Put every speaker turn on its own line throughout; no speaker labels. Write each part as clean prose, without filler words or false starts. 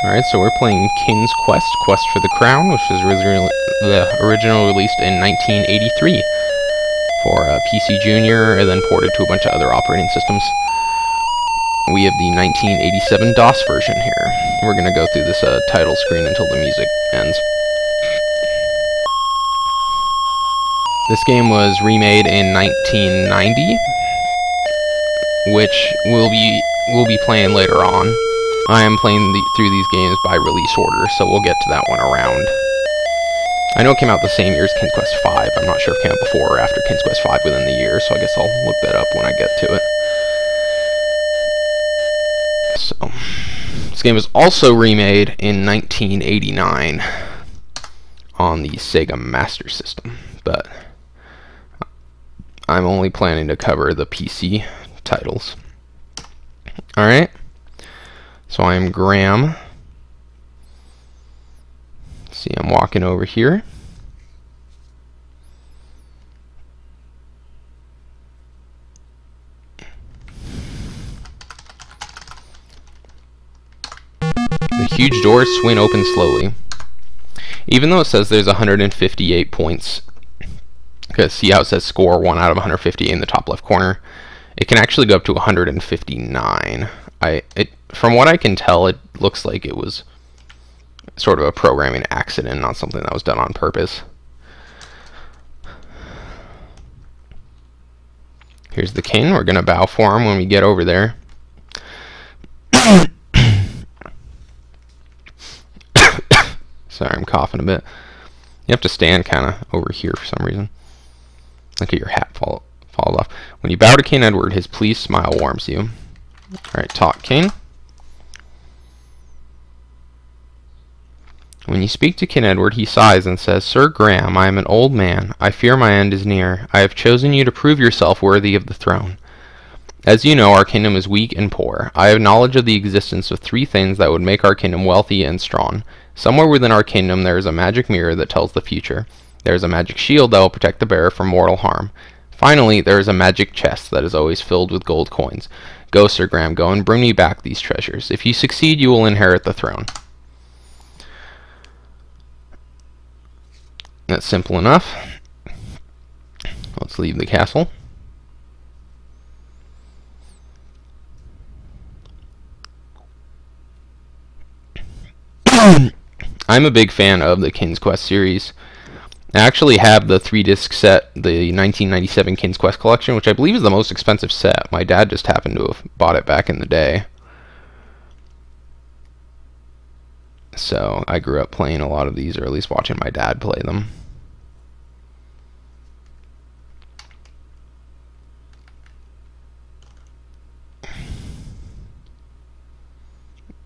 Alright, so we're playing King's Quest, Quest for the Crown, which was originally released in 1983 for PCjr, and then ported to a bunch of other operating systems. We have the 1987 DOS version here. We're going to go through this title screen until the music ends. This game was remade in 1990, which we'll be playing later on. I am playing through these games by release order, so we'll get to that one around. I know it came out the same year as King's Quest V. I'm not sure if it came out before or after King's Quest V within the year, so I guess I'll look that up when I get to it. So, this game was also remade in 1989 on the Sega Master System, but I'm only planning to cover the PC titles. Alright. So I am Graham. See, I'm walking over here. The huge doors swing open slowly. Even though it says there's 158 points, because see how it says score 1 out of 158 in the top left corner, it can actually go up to 159. From what I can tell, it looks like it was sort of a programming accident, not something that was done on purpose. Here's the king. We're going to bow for him when we get over there. Sorry, I'm coughing a bit. You have to stand kind of over here for some reason. Look at your hat fall off. When you bow to King Edward, his pleased smile warms you. Alright, talk, King. When you speak to King Edward, he sighs and says, "Sir Graham, I am an old man. I fear my end is near. I have chosen you to prove yourself worthy of the throne. As you know, our kingdom is weak and poor. I have knowledge of the existence of 3 things that would make our kingdom wealthy and strong. Somewhere within our kingdom there is a magic mirror that tells the future. There is a magic shield that will protect the bearer from mortal harm. Finally, there is a magic chest that is always filled with gold coins. Go, Sir Graham, go and bring me back these treasures. If you succeed, you will inherit the throne." That's simple enough. Let's leave the castle. I'm a big fan of the King's Quest series. I actually have the 3-disc set, the 1997 King's Quest collection, which I believe is the most expensive set. My dad just happened to have bought it back in the day. So I grew up playing a lot of these, or at least watching my dad play them.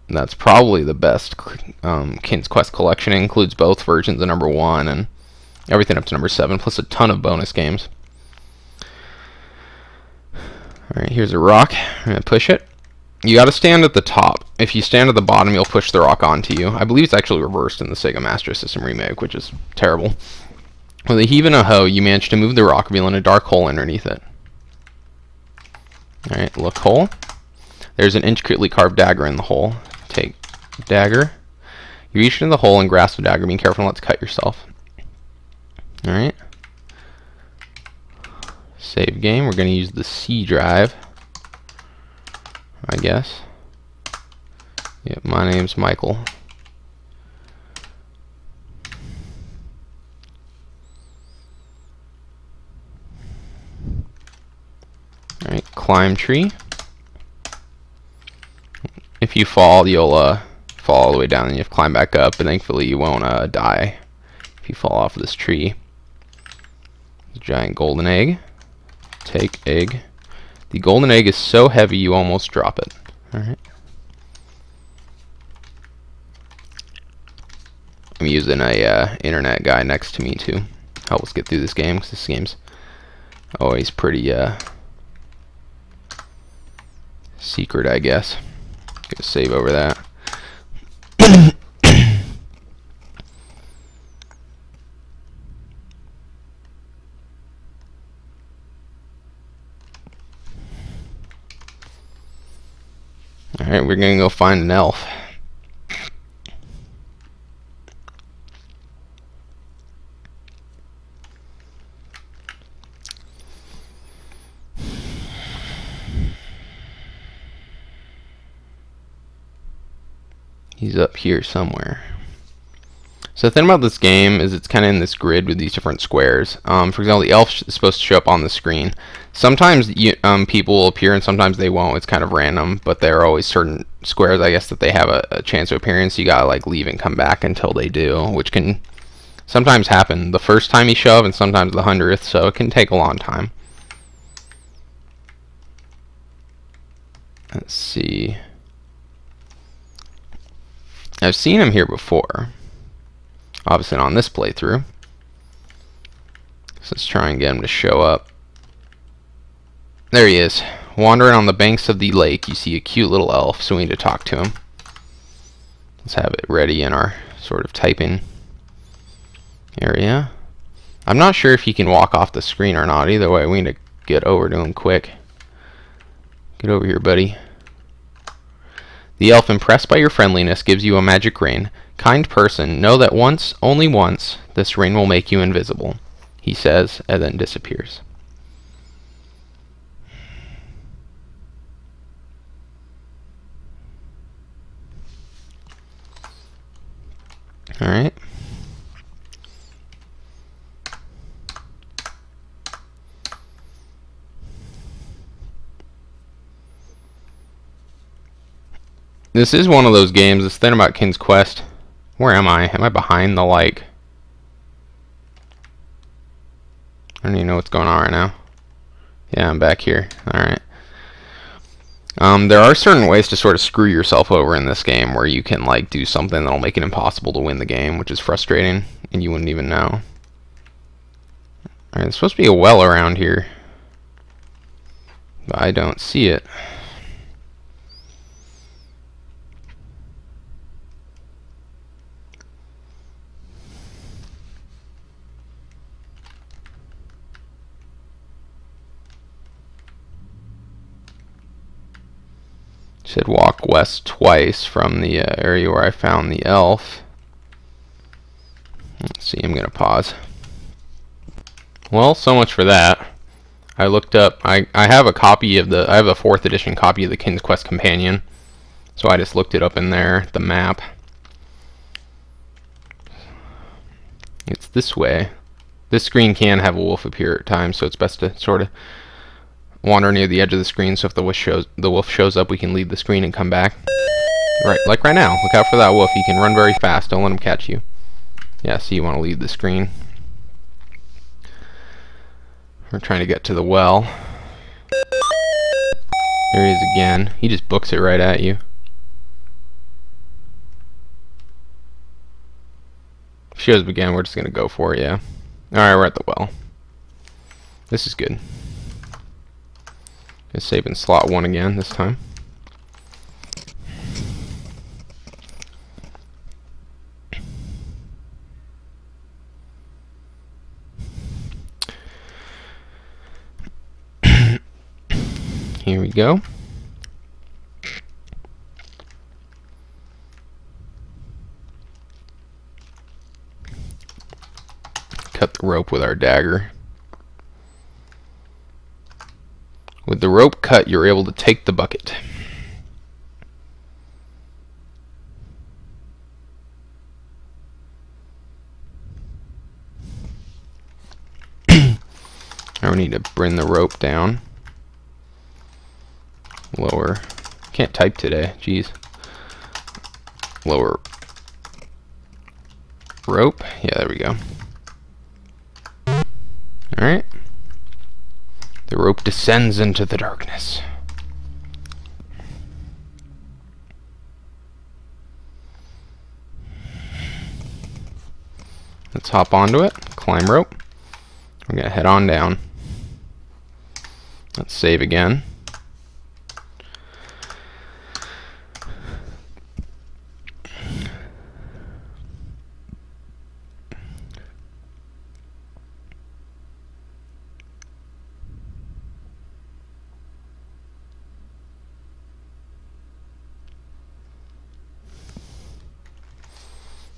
That's probably the best King's Quest collection. It includes both versions of number 1 and everything up to number 7, plus a ton of bonus games. Alright, here's a rock. I'm going to push it. You got to stand at the top. If you stand at the bottom, you'll push the rock onto you. I believe it's actually reversed in the Sega Master System remake, which is terrible. With a heave and a hoe, you manage to move the rock, revealing a dark hole underneath it. Alright, look hole. There's an intricately carved dagger in the hole. Take dagger. You reach into the hole and grasp the dagger, being careful not to cut yourself. Alright. Save game. We're going to use the C drive, I guess. Yep, my name's Michael. Alright, climb tree. If you fall, you'll fall all the way down and you have to climb back up, but thankfully you won't die if you fall off of this tree. A giant golden egg. Take egg. The golden egg is so heavy you almost drop it. Alright. I'm using a internet guy next to me to help us get through this game, because this game's always pretty secret, I guess. Gonna save over that. Alright, we're gonna go find an elf. He's up here somewhere. So the thing about this game is it's kind of in this grid with these different squares. For example, the elf is supposed to show up on the screen. Sometimes people will appear and sometimes they won't. It's kind of random, but there are always certain squares, I guess, that they have a chance of appearing. So you gotta like leave and come back until they do, which can sometimes happen the first time you show up and sometimes the 100th. So it can take a long time. Let's see. I've seen him here before. Obviously not on this playthrough. So let's try and get him to show up. There he is. Wandering on the banks of the lake. You see a cute little elf, so we need to talk to him. Let's have it ready in our sort of typing area. I'm not sure if he can walk off the screen or not. Either way, we need to get over to him quick. Get over here, buddy. The elf, impressed by your friendliness, gives you a magic ring. Kind person, know that once, only once, this ring will make you invisible, he says, and then disappears. Alright. This is one of those games, this thing about King's Quest. Where am I? Am I behind the, like... I don't even know what's going on right now. Yeah, I'm back here. Alright. There are certain ways to sort of screw yourself over in this game where you can, like, do something that'll make it impossible to win the game, which is frustrating, and you wouldn't even know. Alright, there's supposed to be a well around here. But I don't see it. Said walk west twice from the area where I found the elf. Let's see, I'm gonna pause. Well, so much for that. I looked up, I have a copy of I have a 4th edition copy of the King's Quest Companion, so I just looked it up in there, the map. It's this way. This screen can have a wolf appear at times, so it's best to sort of wander near the edge of the screen, so if the wolf shows up, we can leave the screen and come back. Right, like right now. Look out for that wolf. He can run very fast. Don't let him catch you. Yeah, so you want to leave the screen. We're trying to get to the well. There he is again. He just books it right at you. If shows up again, we're just going to go for it, yeah. Alright, we're at the well. This is good. Gonna save in slot 1 again this time. Here we go. Cut the rope with our dagger. With the rope cut, you're able to take the bucket. Now we need to bring the rope down. Lower. Can't type today. Jeez. Lower rope. Yeah, there we go. Alright. The rope descends into the darkness. Let's hop onto it. Climb rope. We're gonna head on down. Let's save again.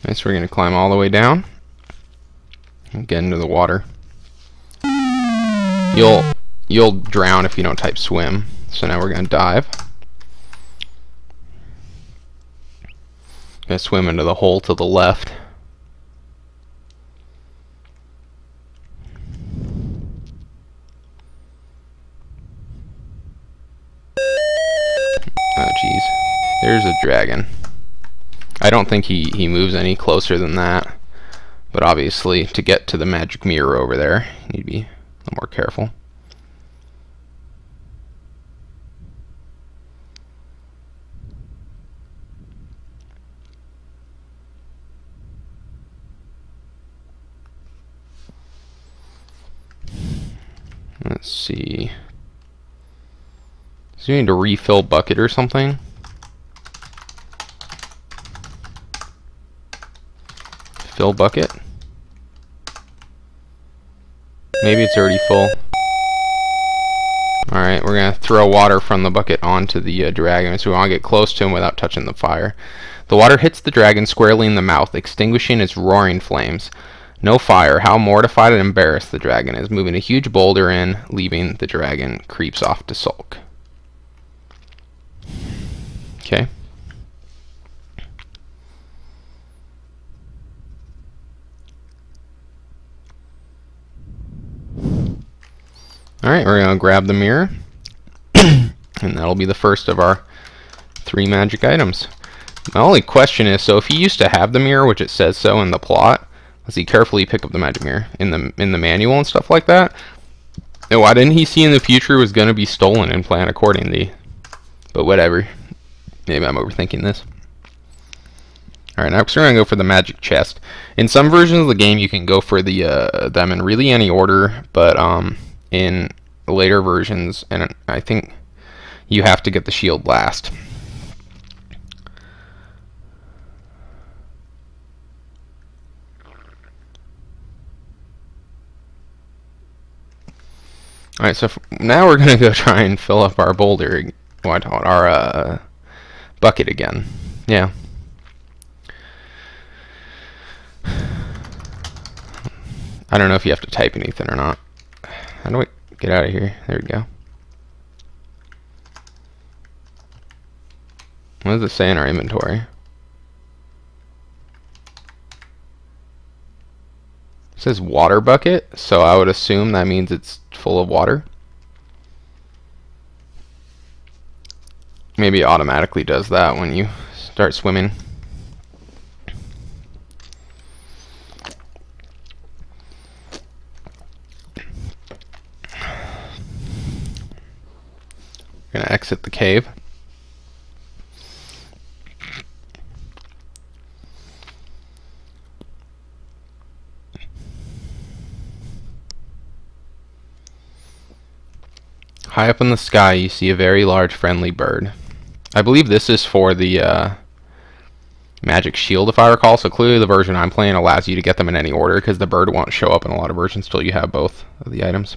Next we're going to climb all the way down and get into the water. You'll drown if you don't type swim. So now we're going to dive. Gonna swim into the hole to the left. Oh jeez. There's a dragon. I don't think he moves any closer than that. But obviously, to get to the magic mirror over there, you need to be a little more careful. Let's see. So you need to refill bucket or something. Fill bucket. Maybe it's already full. Alright, we're going to throw water from the bucket onto the dragon, so we want to get close to him without touching the fire. The water hits the dragon squarely in the mouth, extinguishing its roaring flames. No fire. How mortified and embarrassed the dragon is. Moving a huge boulder in, leaving the dragon creeps off to sulk. Okay. Alright, we're going to grab the mirror. And that'll be the first of our 3 magic items. My only question is, so if he used to have the mirror, which it says so in the plot, does he carefully pick up the magic mirror in the manual and stuff like that? And why didn't he see in the future it was going to be stolen and plan accordingly? But whatever. Maybe I'm overthinking this. Alright, next we're going to go for the magic chest. In some versions of the game you can go for the them in really any order, but in later versions, and I think you have to get the shield last. Alright, so now we're going to go try and fill up our boulder, our bucket again. Yeah. I don't know if you have to type anything or not. How do I get out of here? There we go. What does it say in our inventory? It says water bucket, so I would assume that means it's full of water. Maybe it automatically does that when you start swimming. We're gonna exit the cave. High up in the sky, you see a very large friendly bird. I believe this is for the magic shield, if I recall. So clearly the version I'm playing allows you to get them in any order, because the bird won't show up in a lot of versions till you have both of the items.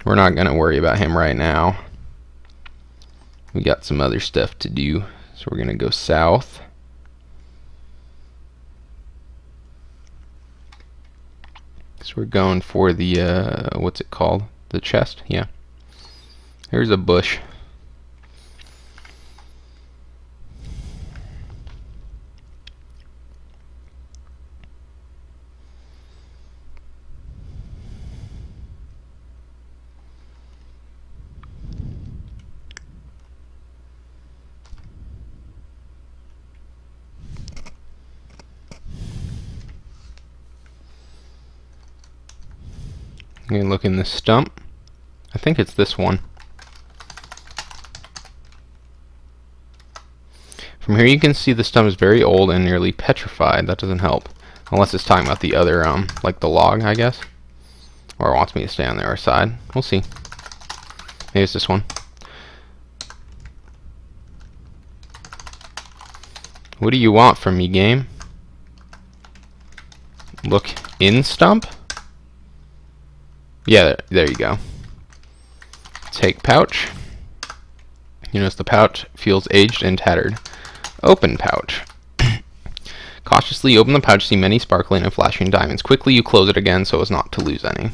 We're not going to worry about him right now. We got some other stuff to do, so we're going to go south. So we're going for the, what's it called? The chest? Yeah. Here's a bush. You can look in this stump. I think it's this one. From here you can see the stump is very old and nearly petrified. That doesn't help. Unless it's talking about the other, like the log, I guess. Or it wants me to stay on the other side. We'll see. Maybe it's this one. What do you want from me, game? Look in stump? Yeah, there you go. Take pouch. You notice the pouch feels aged and tattered. Open pouch. Cautiously open the pouch, see many sparkling and flashing diamonds. Quickly you close it again so as not to lose any.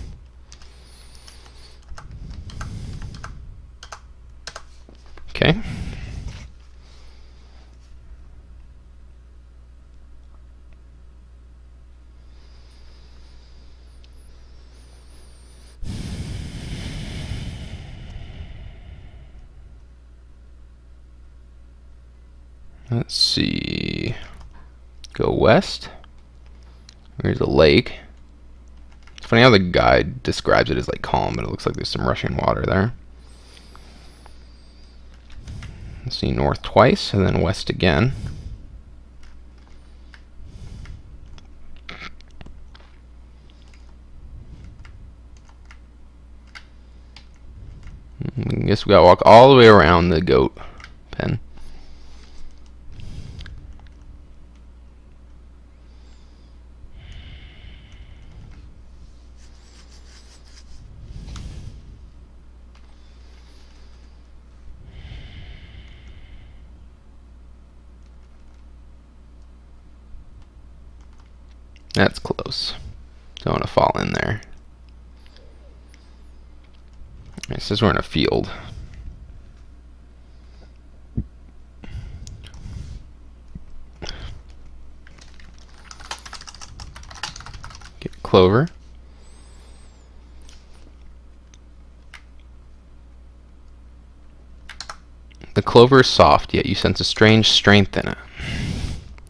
Let's see. Go west. There's a lake. It's funny how the guide describes it as like calm, but it looks like there's some rushing water there. Let's see, north twice, and then west again. I guess we gotta walk all the way around the goat pen. That's close. Don't want to fall in there. It says we're in a field. Get clover. The clover is soft, yet you sense a strange strength in it.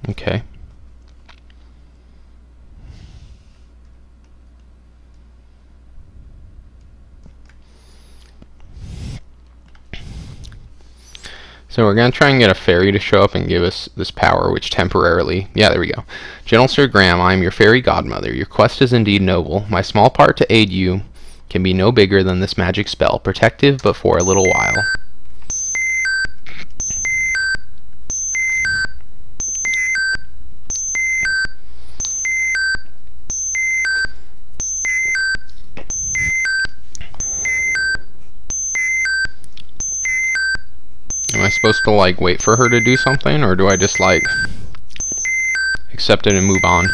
Okay. So we're going to try and get a fairy to show up and give us this power, which temporarily... Yeah, there we go. Gentle Sir Graham, I am your fairy godmother. Your quest is indeed noble. My small part to aid you can be no bigger than this magic spell, protective but for a little while. Am I supposed to, like, wait for her to do something, or do I just, like, accept it and move on?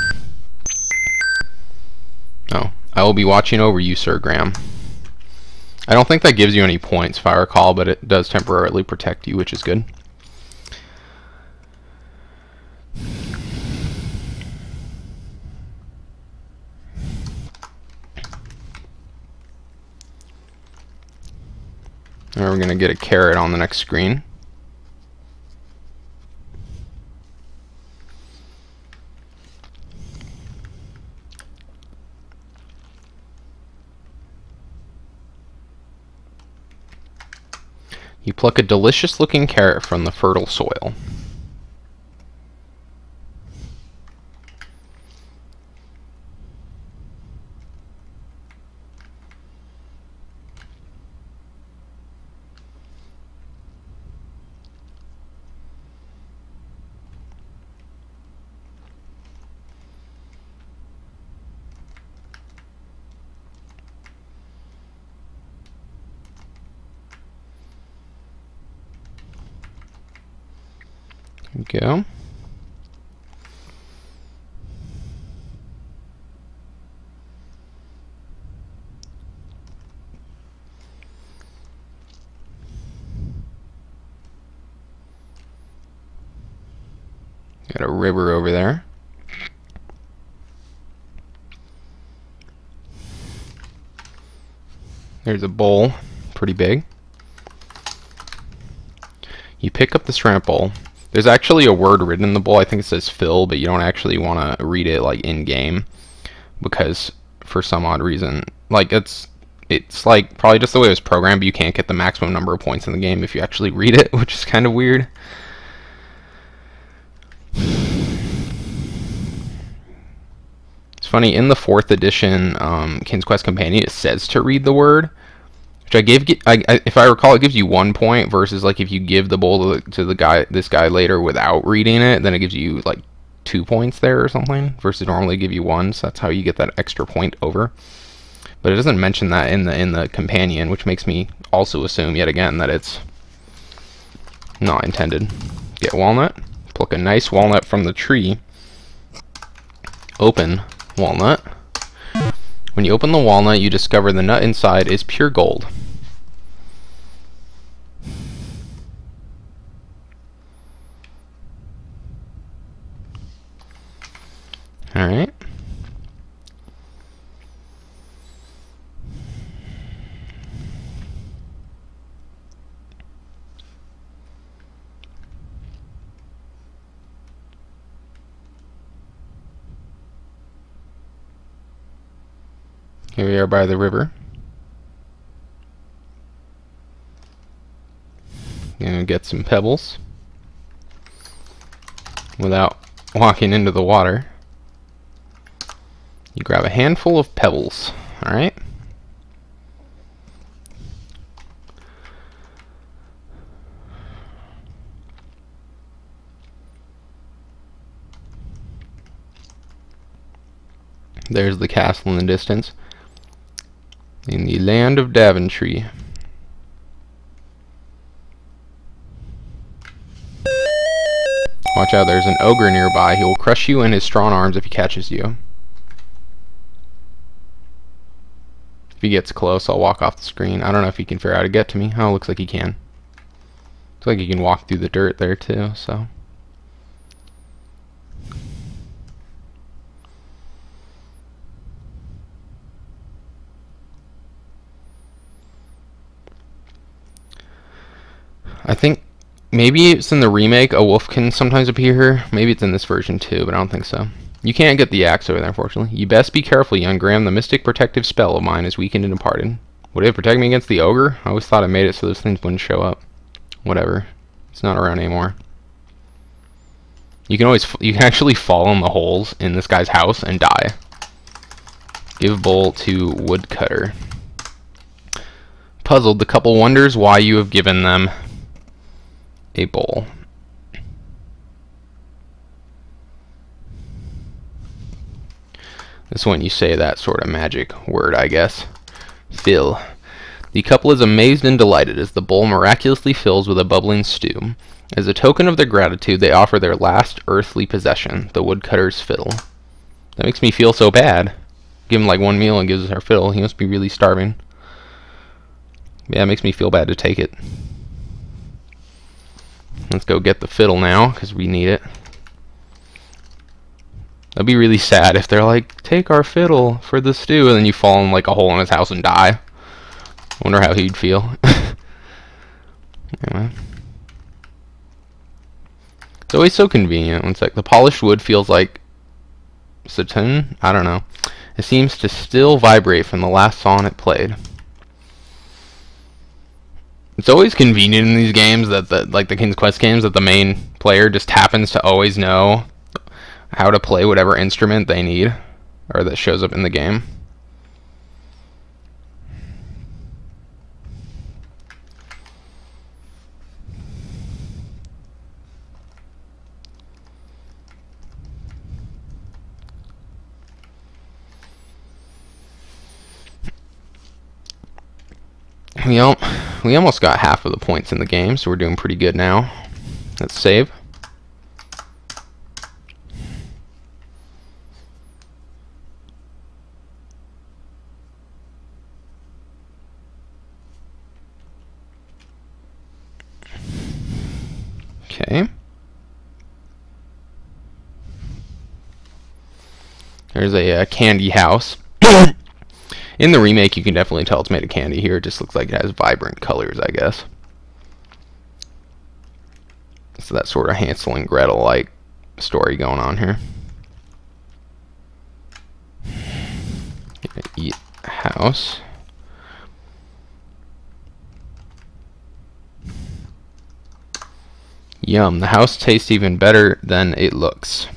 Oh, I will be watching over you, Sir Graham. I don't think that gives you any points, if I recall, but it does temporarily protect you, which is good. And we're going to get a carrot on the next screen. You pluck a delicious looking carrot from the fertile soil. Go. Got a river over there. There's a bowl, pretty big. You pick up the shrimp bowl. There's actually a word written in the bowl. I think it says fill, but you don't actually want to read it like in game because for some odd reason, like it's like probably just the way it was programmed, but you can't get the maximum number of points in the game if you actually read it, which is kind of weird. It's funny, in the 4th edition King's Quest Companion, it says to read the word, which if I recall, it gives you 1 point versus like if you give the bowl to this guy later without reading it, then it gives you like 2 points there or something versus normally give you 1. So that's how you get that extra point over. But it doesn't mention that in the companion, which makes me also assume yet again that it's not intended. Get walnut, pluck a nice walnut from the tree. Open walnut. When you open the walnut, you discover the nut inside is pure gold. Alright. Here we are by the river. Gonna get some pebbles without walking into the water. You grab a handful of pebbles, alright? There's the castle in the distance. In the land of Daventry. Watch out, there's an ogre nearby. He will crush you in his strong arms if he catches you. If he gets close, I'll walk off the screen. I don't know if he can figure out how to get to me. Oh, looks like he can. Looks like he can walk through the dirt there too, so. I think maybe it's in the remake, a wolf can sometimes appear here. Maybe it's in this version too, but I don't think so. You can't get the axe over there, unfortunately. You best be careful, young Graham. The mystic protective spell of mine is weakened and departed. Would it protect me against the ogre? I always thought I made it so those things wouldn't show up. Whatever. It's not around anymore. You can actually fall in the holes in this guy's house and die. Give bowl to woodcutter. Puzzled, the couple wonders why you have given them a bowl. This is when you say that sort of magic word, I guess. Fill. The couple is amazed and delighted as the bowl miraculously fills with a bubbling stew. As a token of their gratitude, they offer their last earthly possession, the woodcutter's fiddle. That makes me feel so bad. Give him like one meal and gives us our fiddle. He must be really starving. Yeah, it makes me feel bad to take it. Let's go get the fiddle now, because we need it. That'd be really sad if they're like, take our fiddle for the stew, and then you fall in like a hole in his house and die. I wonder how he'd feel. Anyway. It's always so convenient when it's like the polished wood feels like satin. I don't know. It seems to still vibrate from the last song it played. It's always convenient in these games that like the King's Quest games, that the main player just happens to always know how to play whatever instrument they need or that shows up in the game. We almost got half of the points in the game, so we're doing pretty good now. Let's save. Okay. There's a candy house. In the remake, you can definitely tell it's made of candy. Here, it just looks like it has vibrant colors, I guess. So that sort of Hansel and Gretel-like story going on here. Gonna eat a house. Yum, the house tastes even better than it looks.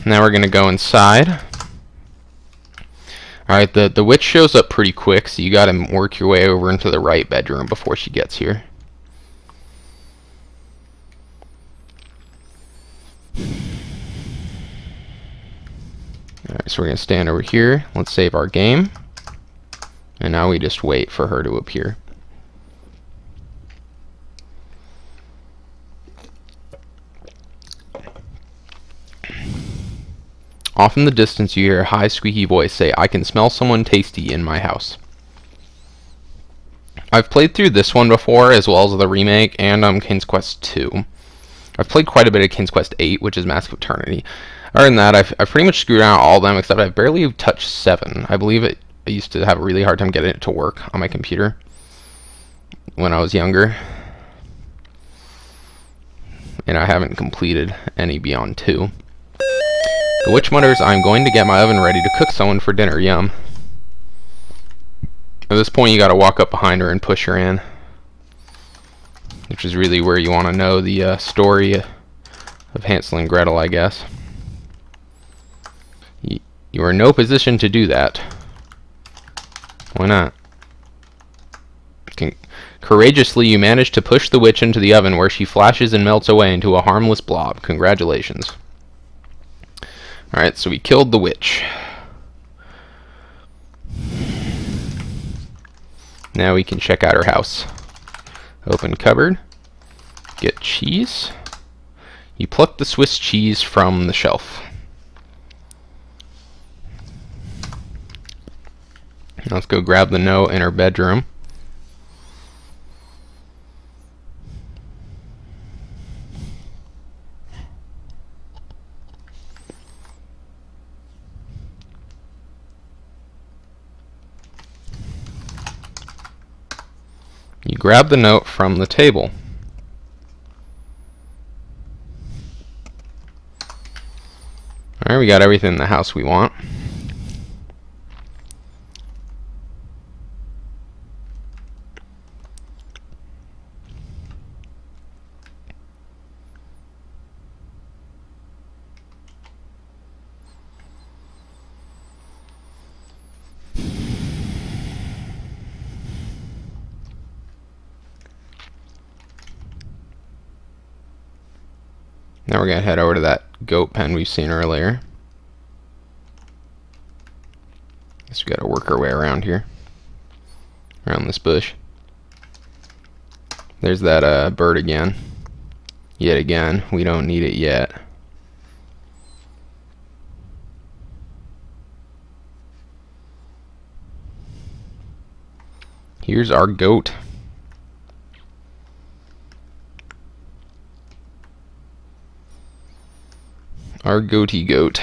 Now we're going to go inside. Alright, the witch shows up pretty quick, so you got to work your way over into the right bedroom before she gets here. Alright, so we're going to stand over here. Let's save our game. And now we just wait for her to appear. Off in the distance you hear a high squeaky voice say, "I can smell someone tasty in my house." I've played through this one before, as well as the remake, and King's Quest 2. I've played quite a bit of King's Quest 8, which is Mask of Eternity. Other than that, I've pretty much screwed out all of them, except I've barely touched 7. I believe I used to have a really hard time getting it to work on my computer when I was younger. and I haven't completed any beyond 2. The witch mutters, I'm going to get my oven ready to cook someone for dinner. Yum. At this point, you gotta walk up behind her and push her in, which is really where you want to know the story of Hansel and Gretel, I guess. You are in no position to do that. Why not? Courageously, you manage to push the witch into the oven, where she flashes and melts away into a harmless blob. Congratulations. Alright, so we killed the witch. Now we can check out her house. Open cupboard. Get cheese. You pluck the Swiss cheese from the shelf. Let's go grab the note in her bedroom. You grab the note from the table. Alright, we got everything in the house we want. Now we're going to head over to that goat pen we've seen earlier. Guess we got to work our way around here. Around this bush. There's that bird again. Yet again, we don't need it yet. Here's our goat. Our goatee goat.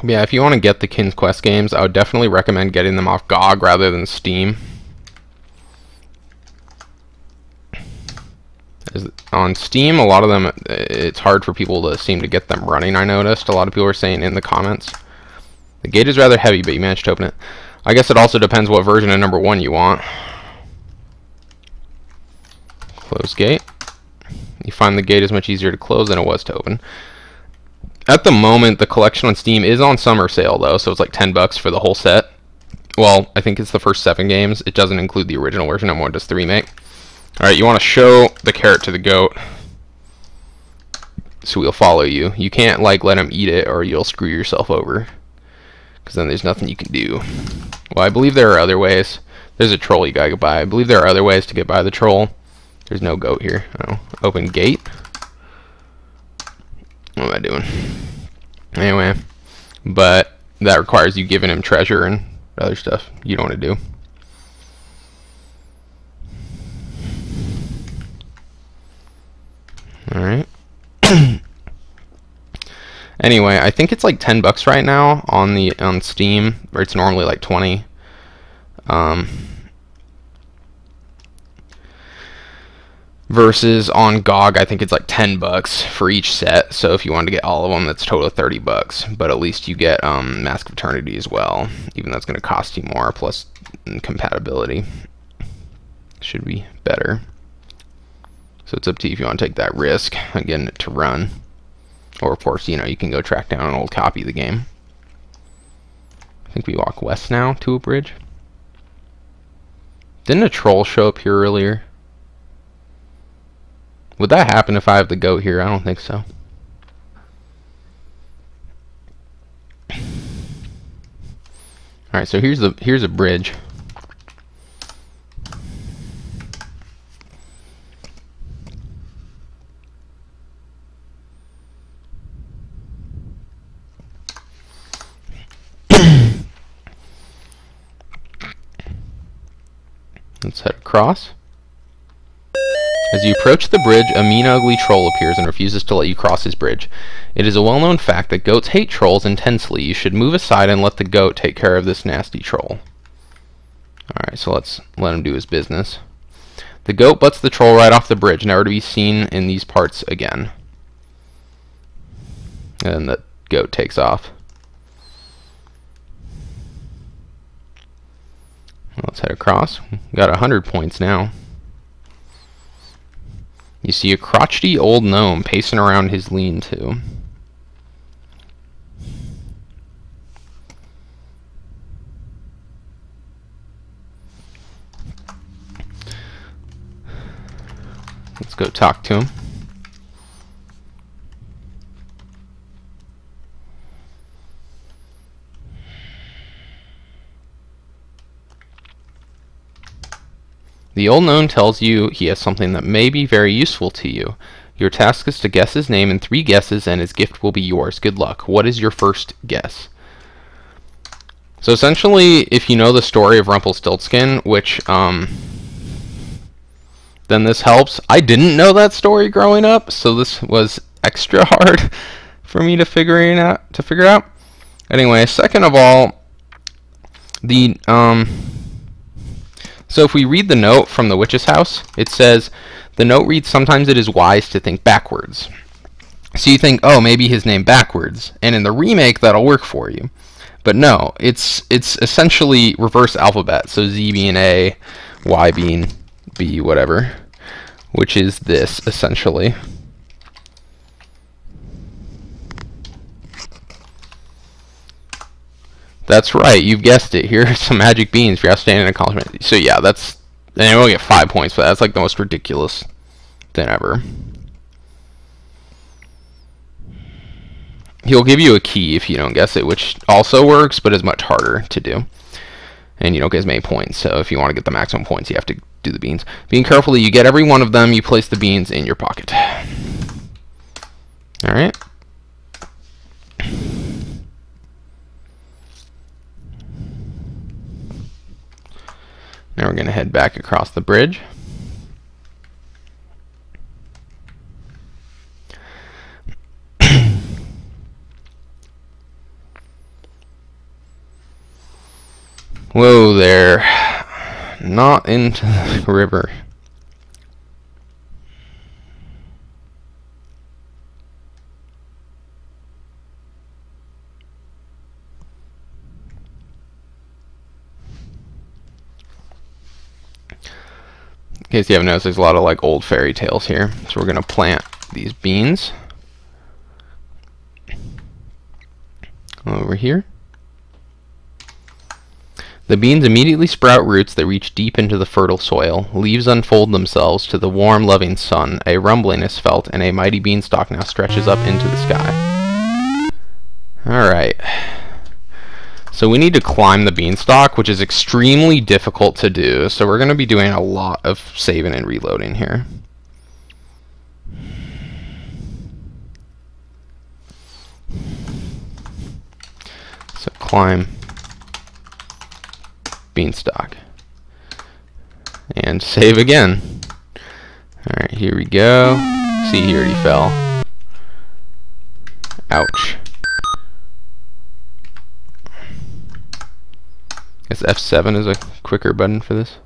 Yeah, if you want to get the King's Quest games, I would definitely recommend getting them off GOG rather than Steam. On Steam, a lot of them, it's hard for people to seem to get them running, I noticed. A lot of people are saying in the comments. The gate is rather heavy, but you managed to open it. I guess it also depends what version of number 1 you want. Close gate. You find the gate is much easier to close than it was to open. At the moment, the collection on Steam is on summer sale, though, so it's like $10 for the whole set. Well, I think it's the first 7 games. It doesn't include the original version, and what does the remake. Alright, you want to show the carrot to the goat, so he'll follow you. You can't, like, let him eat it, or you'll screw yourself over, because then there's nothing you can do. Well, I believe there are other ways. There's a troll you gotta get by. I believe there are other ways to get by the troll. There's no goat here. Oh, open gate. What am I doing? Anyway, but that requires you giving him treasure and other stuff you don't want to do. Alright. Anyway, I think it's like $10 right now on Steam, where it's normally like 20. Versus on GOG, I think it's like $10 for each set. So if you want to get all of them, that's a total of $30. But at least you get Mask of Eternity as well, even though it's going to cost you more. Plus compatibility should be better. So it's up to you if you want to take that risk of getting it to run, or of course, you know, you can go track down an old copy of the game. I think we walk west now to a bridge. Didn't a troll show up here earlier? Would that happen if I have the goat here? I don't think so. Alright, so here's a bridge. Let's head across. As you approach the bridge, a mean, ugly troll appears and refuses to let you cross his bridge. It is a well-known fact that goats hate trolls intensely. You should move aside and let the goat take care of this nasty troll. Alright, so let's let him do his business. The goat butts the troll right off the bridge, never to be seen in these parts again. And the goat takes off. Let's head across. Got 100 points now. You see a crotchety old gnome pacing around his lean-to. Let's go talk to him. The old gnome tells you he has something that may be very useful to you. Your task is to guess his name in 3 guesses, and his gift will be yours. Good luck. What is your first guess? So essentially, if you know the story of Rumpelstiltskin, which, then this helps. I didn't know that story growing up, so this was extra hard for me to figure out. Anyway, second of all, the, so if we read the note from the witch's house, it says, the note reads, sometimes it is wise to think backwards. So you think, oh, maybe his name backwards, and in the remake that'll work for you. But no, it's essentially reverse alphabet, so Z being A, Y being B, whatever, which is this, essentially. That's right, you've guessed it. Here are some magic beans for your outstanding accomplishment. So yeah, that's, and we'll get 5 points for that. That's like the most ridiculous thing ever. He'll give you a key if you don't guess it, which also works, but is much harder to do. And you don't get as many points, so if you want to get the maximum points, you have to do the beans. Being careful, you get every one of them, you place the beans in your pocket. Alright. Now we're going to head back across the bridge. Whoa there. Not into the river. In case you haven't noticed, there's a lot of like old fairy tales here. So we're going to plant these beans over here. The beans immediately sprout roots that reach deep into the fertile soil. Leaves unfold themselves to the warm, loving sun. A rumbling is felt, and a mighty beanstalk now stretches up into the sky. Alright. So we need to climb the beanstalk, which is extremely difficult to do. So we're going to be doing a lot of saving and reloading here. So climb beanstalk. And save again. Alright, here we go. See, he already fell. Ouch. Guess F7 is a quicker button for this.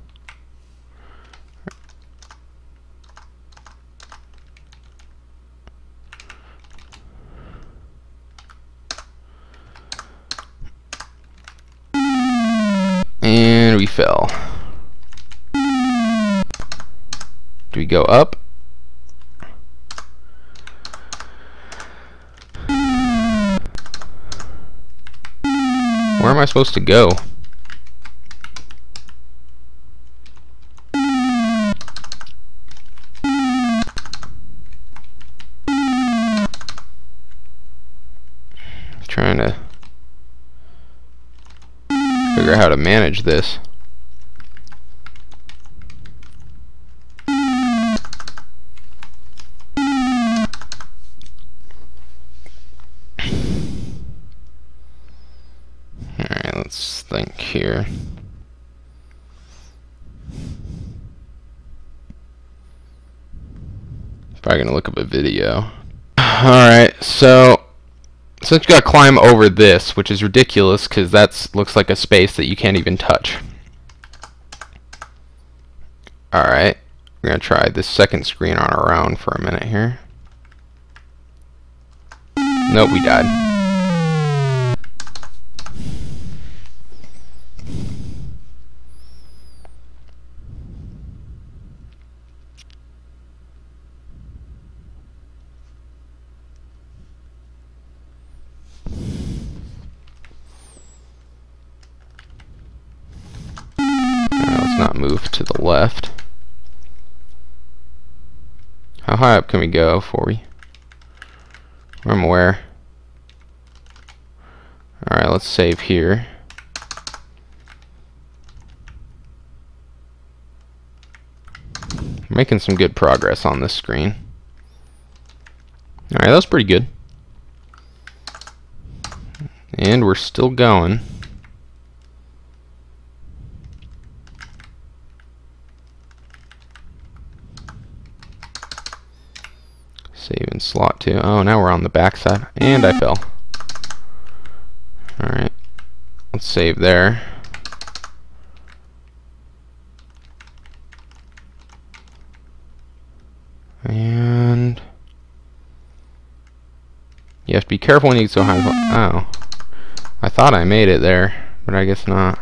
And we fell. Do we go up? Where am I supposed to go? Trying to figure out how to manage this. Alright, let's think here. Probably gonna look up a video. Alright, so since you gotta climb over this, which is ridiculous because that looks like a space that you can't even touch. Alright, we're going to try this second screen on our own for a minute here. Nope, we died. Not move to the left. How high up can we go before we... I'm aware. Alright, let's save here. We're making some good progress on this screen. Alright, that was pretty good. And we're still going. Save in slot 2. Oh, now we're on the back side. And I fell. Alright. Let's save there. And you have to be careful when you get so high. Oh. I thought I made it there, but I guess not.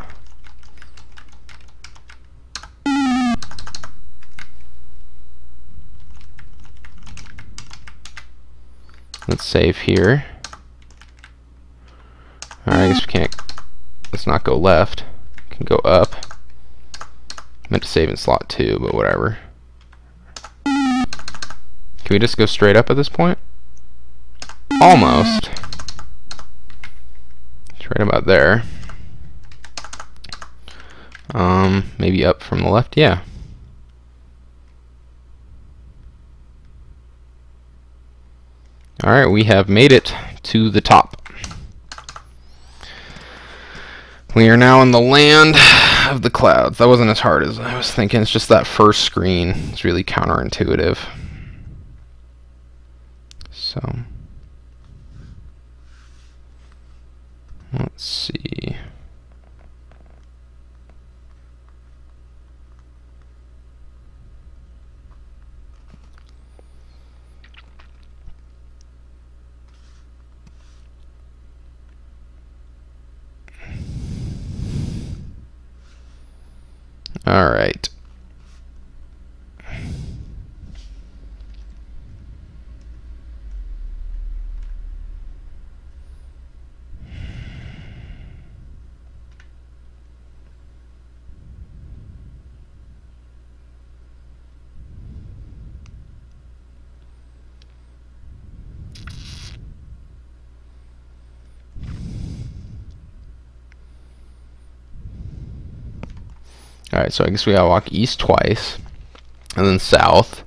Let's save here. Alright, I guess we can't. Let's not go left. We can go up. Meant to save in slot 2, but whatever. Can we just go straight up at this point? Almost. It's right about there. Maybe up from the left? Yeah. Alright, we have made it to the top. We are now in the land of the clouds. That wasn't as hard as I was thinking. It's just that first screen. It's really counterintuitive. So, let's see. All right. Alright, so I guess we gotta walk east twice, and then south,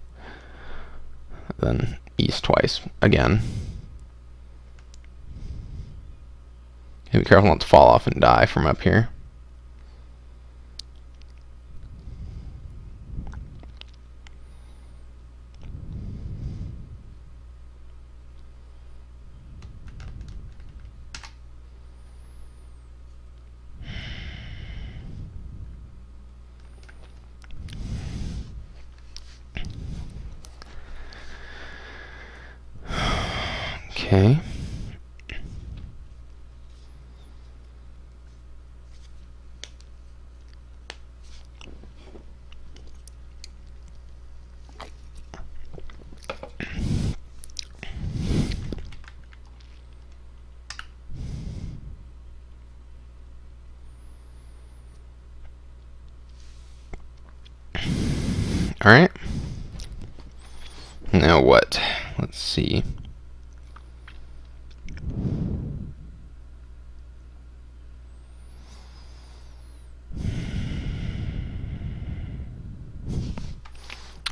then east twice again. Be careful not to fall off and die from up here. Okay. All right. Now what? Let's see.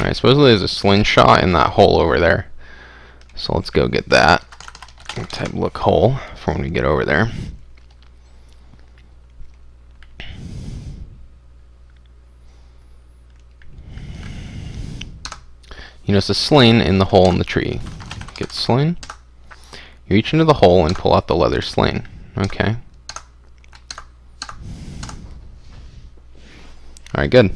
Alright, supposedly there's a slingshot in that hole over there. So let's go get that. Type look hole for when we get over there. You notice a sling in the hole in the tree. Get sling. You reach into the hole and pull out the leather sling. Okay. Alright, good.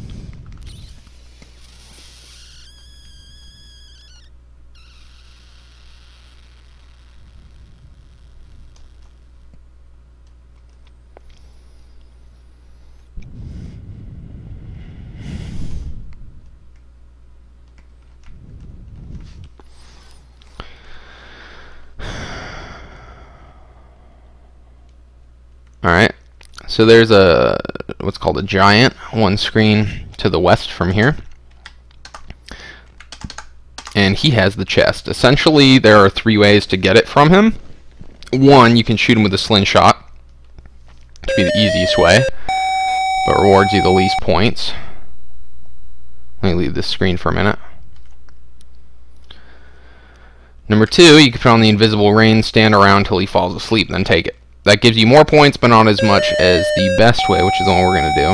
Alright, so there's what's called a giant, one screen to the west from here. And he has the chest. Essentially, there are 3 ways to get it from him. One, you can shoot him with a slingshot, to be the easiest way, but rewards you the least points. Let me leave this screen for a minute. Number 2, you can put on the invisible ring, stand around till he falls asleep, then take it. That gives you more points, but not as much as the best way, which is the one we're going to do.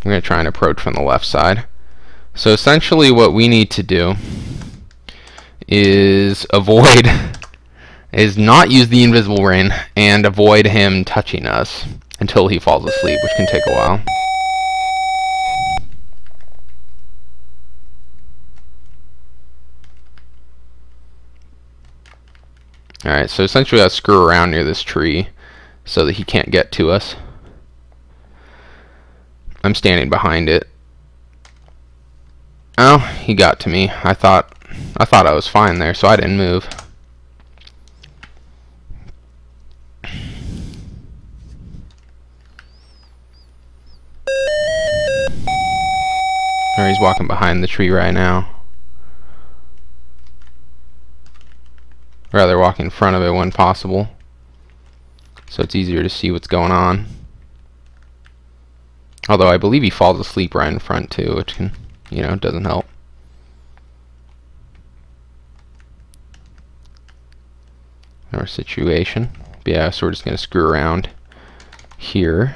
We're going to try and approach from the left side. So essentially what we need to do is not use the invisible ring and avoid him touching us until he falls asleep, which can take a while. Alright, so essentially I screw around near this tree so that he can't get to us. I'm standing behind it. Oh, he got to me. I thought I was fine there, so I didn't move. Or he's walking behind the tree right now. Rather walk in front of it when possible, so it's easier to see what's going on. Although I believe he falls asleep right in front too, which can, doesn't help. Our situation. But yeah, so we're just going to screw around here.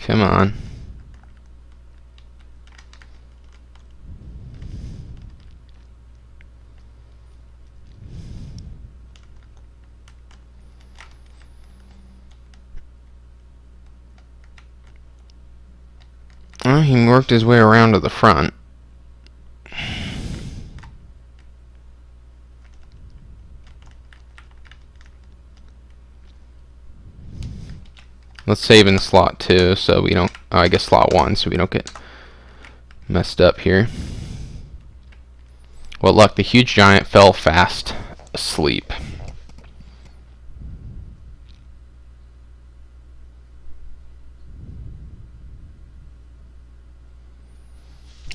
Come on. Well, he worked his way around to the front. Let's save in slot 2 so we don't, I guess slot 1 so we don't get messed up here. Well, look, the huge giant fell fast asleep.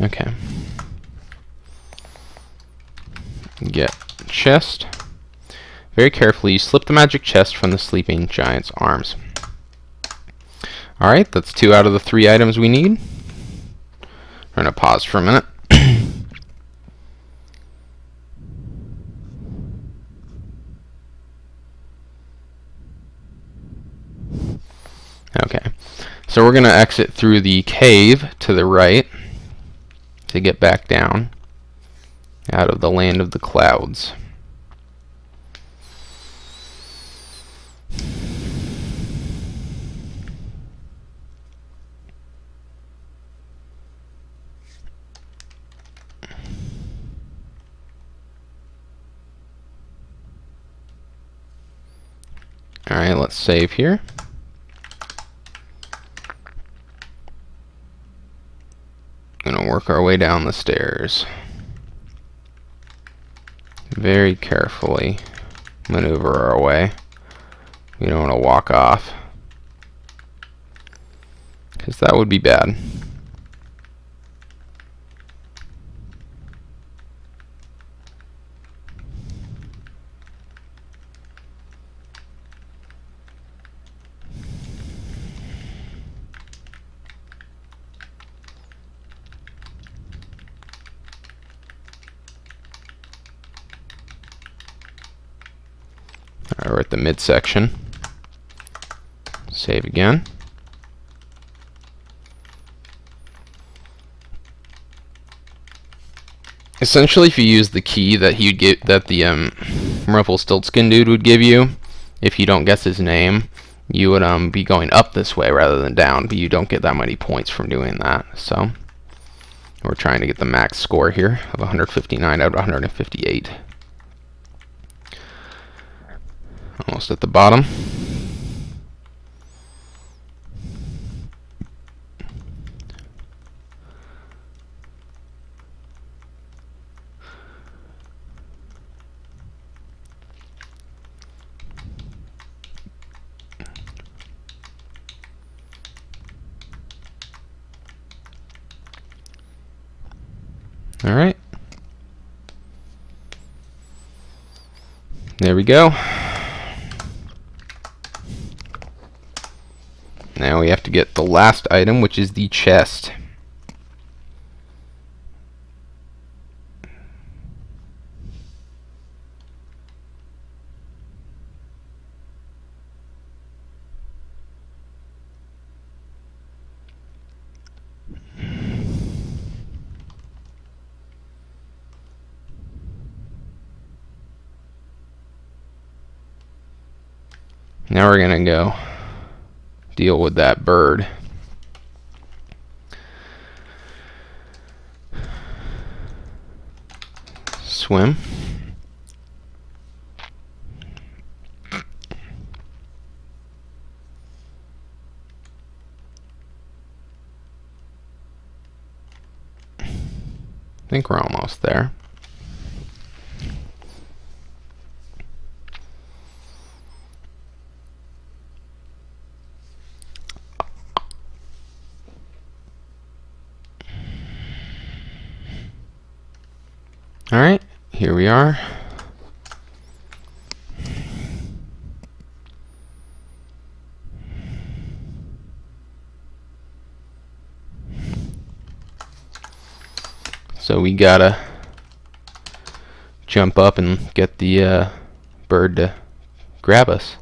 Okay. Get chest. Very carefully, you slip the magic chest from the sleeping giant's arms. Alright, that's 2 out of the 3 items we need. We're going to pause for a minute. Okay, so we're going to exit through the cave to the right to get back down out of the land of the clouds. Alright, let's save here. Gonna work our way down the stairs. Very carefully maneuver our way. We don't want to walk off, because that would be bad. Alright, we're at the midsection. Save again. Essentially, if you use the key that he'd get, that the Rumpelstiltskin dude would give you, if you don't guess his name, you would be going up this way rather than down, but you don't get that many points from doing that. So we're trying to get the max score here of 159 out of 158. Almost at the bottom. Alright. There we go. Now we have to get the last item, which is the chest. Now we're gonna go deal with that bird. Swim. I think we're almost there. Alright, here we are. So we gotta jump up and get the bird to grab us,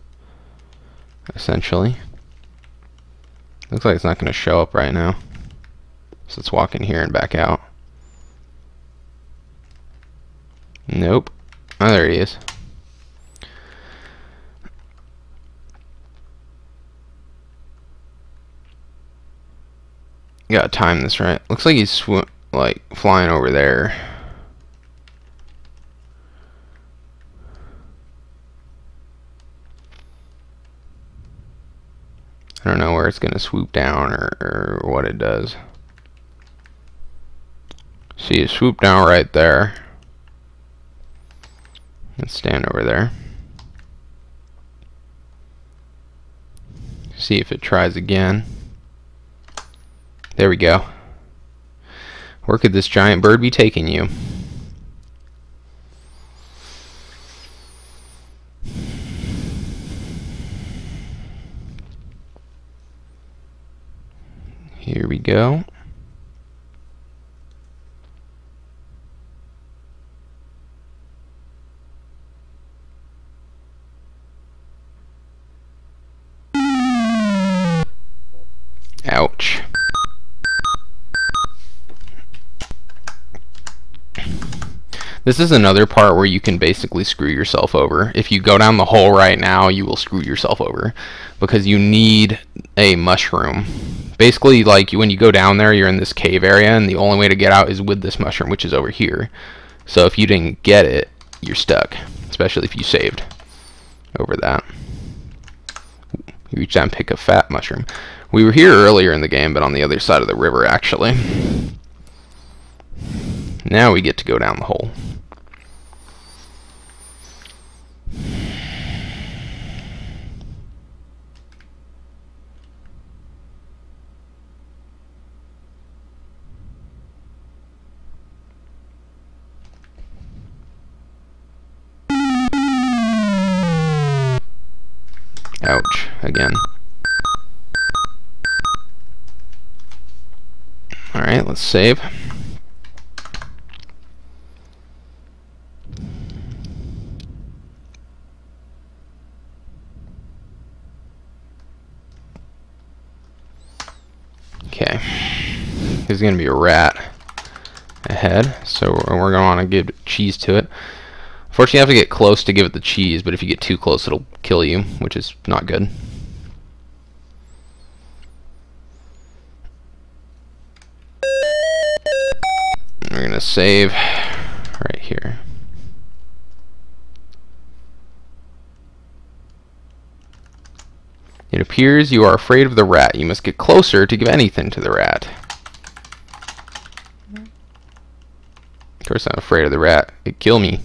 essentially. Looks like it's not gonna show up right now. So let's walk in here and back out. Nope. Oh, there he is. You gotta time this right. Looks like he's like flying over there. I don't know where it's gonna swoop down or what it does. See it swoop down right there. Let's stand over there. See if it tries again. There we go. Where could this giant bird be taking you? Here we go. Ouch. This is another part where you can basically screw yourself over. If you go down the hole right now, you will screw yourself over because you need a mushroom. Basically, like when you go down there, you're in this cave area, and the only way to get out is with this mushroom, which is over here. So if you didn't get it, you're stuck, especially if you saved over that. You reach down and pick a fat mushroom. We were here earlier in the game, but on the other side of the river, actually. Now we get to go down the hole. Ouch, again. Alright, let's save. Okay. There's going to be a rat ahead, so we're going to want to give cheese to it. Unfortunately, you have to get close to give it the cheese, but if you get too close, it'll kill you, which is not good. We're going to save right here. It appears you are afraid of the rat. You must get closer to give anything to the rat. Of course, I'm afraid of the rat. It'd kill me.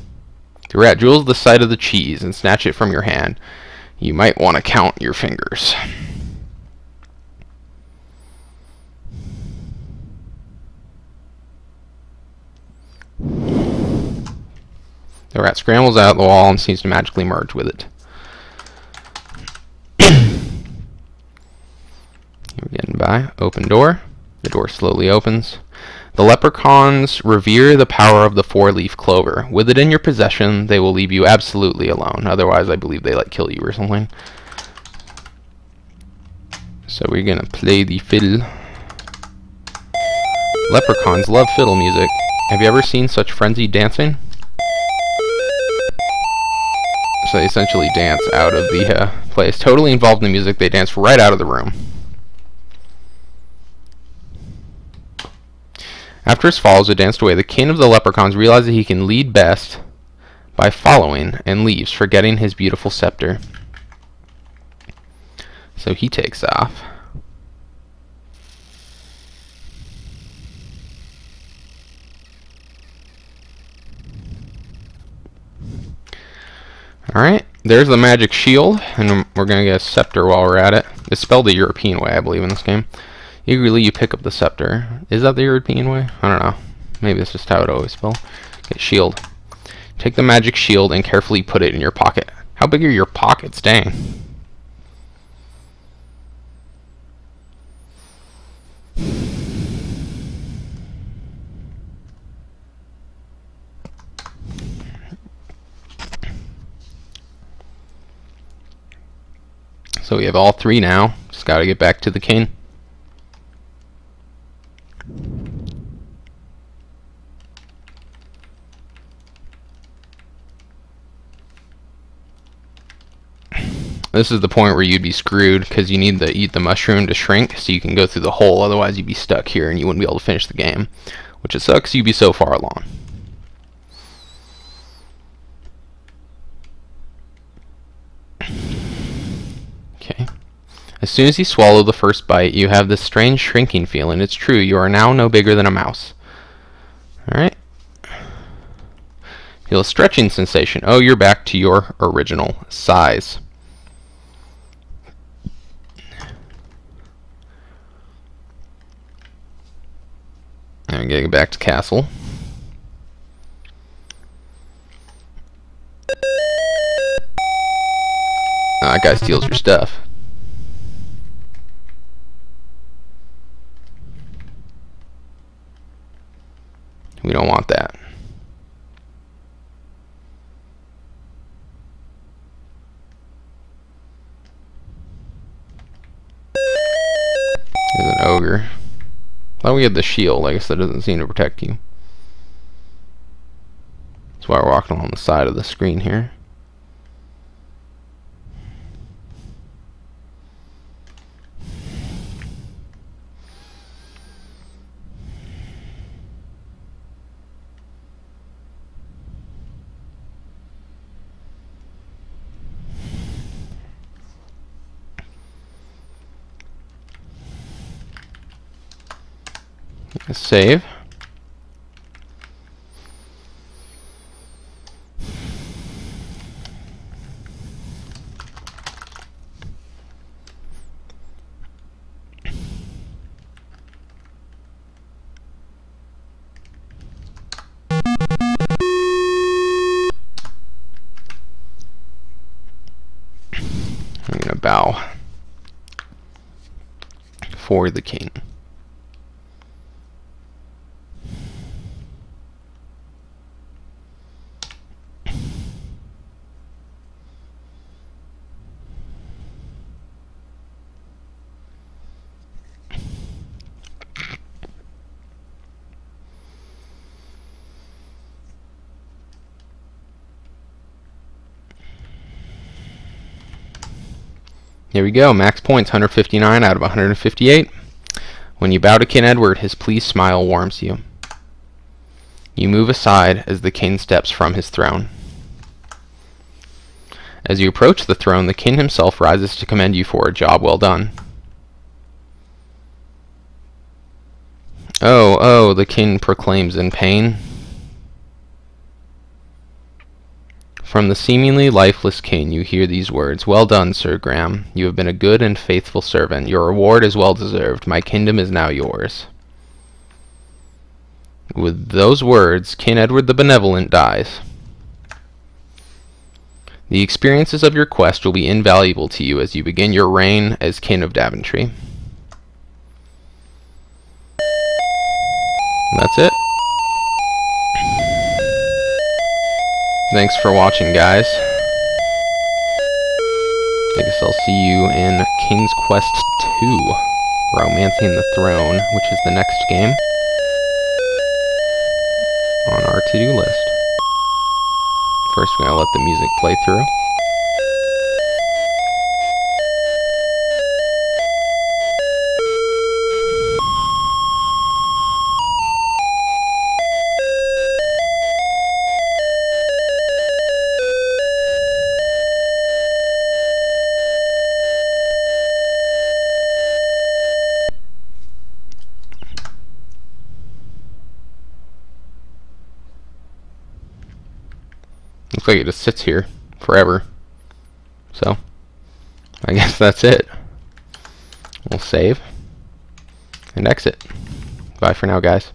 The rat drools the side of the cheese and snatch it from your hand. You might want to count your fingers. The rat scrambles out the wall and seems to magically merge with it. We're getting by. Open door. The door slowly opens. The leprechauns revere the power of the four-leaf clover. With it in your possession, they will leave you absolutely alone. Otherwise, I believe they, like, kill you or something. So we're gonna play the fiddle. Leprechauns love fiddle music. Have you ever seen such frenzied dancing? So they essentially dance out of the place. Totally involved in the music, they dance right out of the room. After his falls had danced away, the king of the leprechauns realizes that he can lead best by following, and leaves, forgetting his beautiful scepter. So he takes off. Alright, there's the magic shield, and we're going to get a scepter while we're at it. It's spelled the European way, I believe, in this game. Eagerly you pick up the scepter. Is that the European way? I don't know. Maybe that's just how it always spelled. Okay, shield. Take the magic shield and carefully put it in your pocket. How big are your pockets? Dang. So we have all three now. Just gotta get back to the king. This is the point where you'd be screwed, because you need to eat the mushroom to shrink so you can go through the hole. Otherwise you'd be stuck here and you wouldn't be able to finish the game. Which it sucks, you'd be so far along. Okay. As soon as you swallow the first bite, you have this strange shrinking feeling. It's true, you are now no bigger than a mouse. Alright. Feel a stretching sensation. Oh, you're back to your original size. I'm gonna get back to castle. That guy steals your stuff. We don't want that. There's an ogre. Thought we had the shield. I guess that doesn't seem to protect you. That's why we're walking along the side of the screen here. Save. I'm gonna bow for the king. Here we go, max points, 159 out of 158. When you bow to King Edward, his pleased smile warms you. You move aside as the king steps from his throne. As you approach the throne, the king himself rises to commend you for a job well done. Oh, oh, the king proclaims in pain. From the seemingly lifeless king you hear these words, "Well done, Sir Graham. You have been a good and faithful servant. Your reward is well deserved. My kingdom is now yours." With those words, King Edward the Benevolent dies. The experiences of your quest will be invaluable to you as you begin your reign as King of Daventry. That's it. Thanks for watching, guys. I guess I'll see you in King's Quest 2, Romancing the Throne, which is the next game on our to-do list. First, we're going to let the music play through. Looks like it just sits here forever. So, I guess that's it. We'll save and exit. Bye for now, guys.